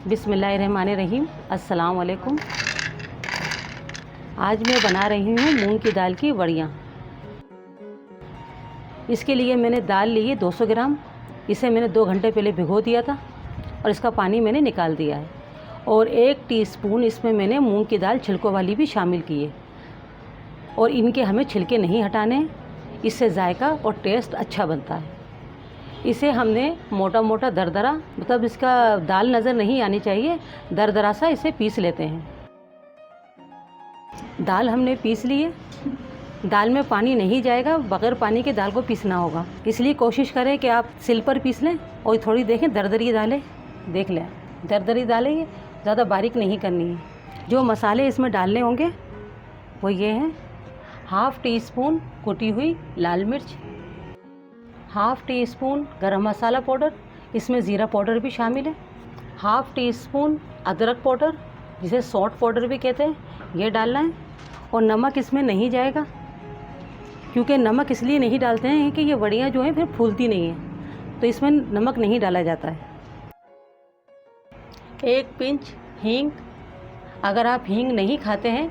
बिस्मिल्लाहिर्रहमानिर्रहीम। अस्सलाम वालेकुम। आज मैं बना रही हूँ मूंग की दाल की वड़ियाँ। इसके लिए मैंने दाल ली है 200 ग्राम। इसे मैंने 2 घंटे पहले भिगो दिया था और इसका पानी मैंने निकाल दिया है। और 1 टीस्पून इसमें मैंने मूंग की दाल छिलकों वाली भी शामिल की है। और इनके हमें छिलके नहीं हटाने हैं, इससे जायका और टेस्ट अच्छा बनता है। इसे हमने मोटा मोटा दरदरा, मतलब इसका दाल नज़र नहीं आनी चाहिए, दरदरा सा इसे पीस लेते हैं। दाल हमने पीस ली है। दाल में पानी नहीं जाएगा, बग़ैर पानी के दाल को पीसना होगा। इसलिए कोशिश करें कि आप सिल पर पीस लें और थोड़ी देखें दरदरी दालें, देख लें दरदरी दालें, ये ज़्यादा बारीक नहीं करनी है। जो मसाले इसमें डालने होंगे वो ये हैं: ½ टीस्पून कुटी हुई लाल मिर्च, ½ टीस्पून गरम मसाला पाउडर, इसमें ज़ीरा पाउडर भी शामिल है, ½ टीस्पून अदरक पाउडर, जिसे सौंठ पाउडर भी कहते हैं, ये डालना है। और नमक इसमें नहीं जाएगा, क्योंकि नमक इसलिए नहीं डालते हैं कि ये वड़ियाँ जो हैं फिर फूलती नहीं हैं, तो इसमें नमक नहीं डाला जाता है। 1 पिंच हींग, अगर आप हींग नहीं खाते हैं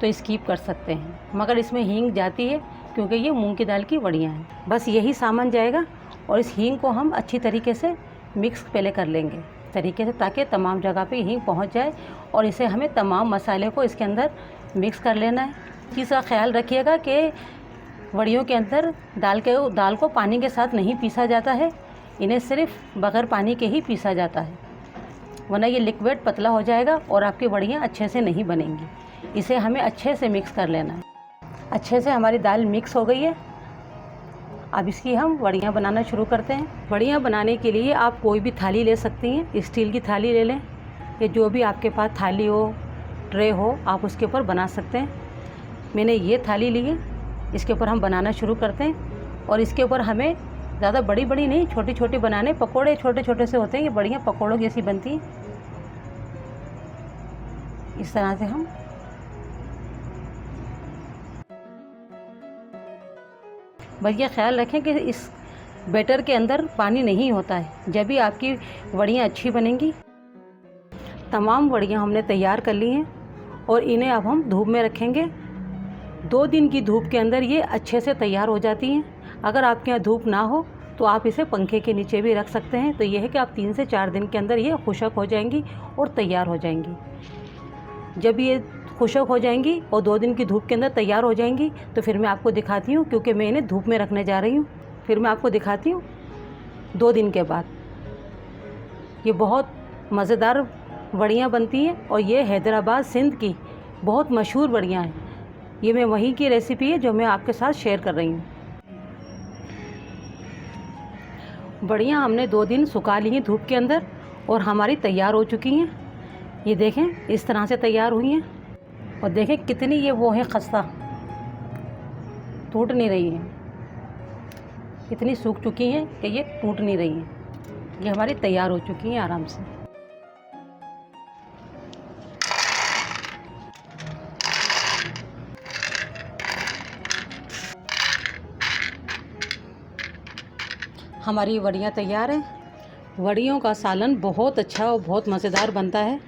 तो स्किप कर सकते हैं, मगर इसमें हींग जाती है क्योंकि ये मूंग की दाल की वड़ियाँ हैं। बस यही सामान जाएगा और इस हींग को हम अच्छी तरीके से मिक्स पहले कर लेंगे तरीके से, ताकि तमाम जगह पे हींग पहुंच जाए। और इसे हमें तमाम मसाले को इसके अंदर मिक्स कर लेना है। इसका ख्याल रखिएगा कि वड़ियों के अंदर दाल को पानी के साथ नहीं पीसा जाता है, इन्हें सिर्फ बग़ैर पानी के ही पीसा जाता है, वरना ये लिक्विड पतला हो जाएगा और आपकी वड़ियाँ अच्छे से नहीं बनेंगी। इसे हमें अच्छे से मिक्स कर लेना है। अच्छे से हमारी दाल मिक्स हो गई है। अब इसकी हम वड़ियाँ बनाना शुरू करते हैं। वड़ियाँ बनाने के लिए आप कोई भी थाली ले सकती हैं, स्टील की थाली ले लें, या जो भी आपके पास थाली हो, ट्रे हो, आप उसके ऊपर बना सकते हैं। मैंने ये थाली ली है, इसके ऊपर हम बनाना शुरू करते हैं। और इसके ऊपर हमें ज़्यादा बड़ी बड़ी नहीं, छोटी छोटी बनाने। पकोड़े छोटे छोटे से होते हैं, ये वड़ियाँ पकोड़ों जैसी बनती हैं। इस तरह से हम बस ये ख्याल रखें कि इस बैटर के अंदर पानी नहीं होता है, जब भी आपकी वड़ियाँ अच्छी बनेंगी। तमाम वड़ियाँ हमने तैयार कर ली हैं और इन्हें अब हम धूप में रखेंगे। 2 दिन की धूप के अंदर ये अच्छे से तैयार हो जाती हैं। अगर आपके यहाँ धूप ना हो तो आप इसे पंखे के नीचे भी रख सकते हैं। तो ये है कि आप 3 से 4 दिन के अंदर ये खुशक हो जाएंगी और तैयार हो जाएंगी। जब ये खुशक हो जाएंगी और 2 दिन की धूप के अंदर तैयार हो जाएंगी तो फिर मैं आपको दिखाती हूँ, क्योंकि मैं इन्हें धूप में रखने जा रही हूँ। फिर मैं आपको दिखाती हूँ 2 दिन के बाद। ये बहुत मज़ेदार वड़ियाँ बनती हैं और ये हैदराबाद सिंध की बहुत मशहूर वड़ियाँ हैं। ये मैं वहीं की रेसिपी है जो मैं आपके साथ शेयर कर रही हूँ। वड़ियाँ हमने 2 दिन सुखा ली हैं धूप के अंदर और हमारी तैयार हो चुकी हैं। ये देखें, इस तरह से तैयार हुई हैं। और देखें कितनी ये वो है खस्ता, टूट नहीं रही हैं, इतनी सूख चुकी हैं कि ये टूट नहीं रही हैं। ये हमारी तैयार हो चुकी हैं आराम से। हमारी वड़ियाँ तैयार हैं। वड़ियों का सालन बहुत अच्छा और बहुत मज़ेदार बनता है।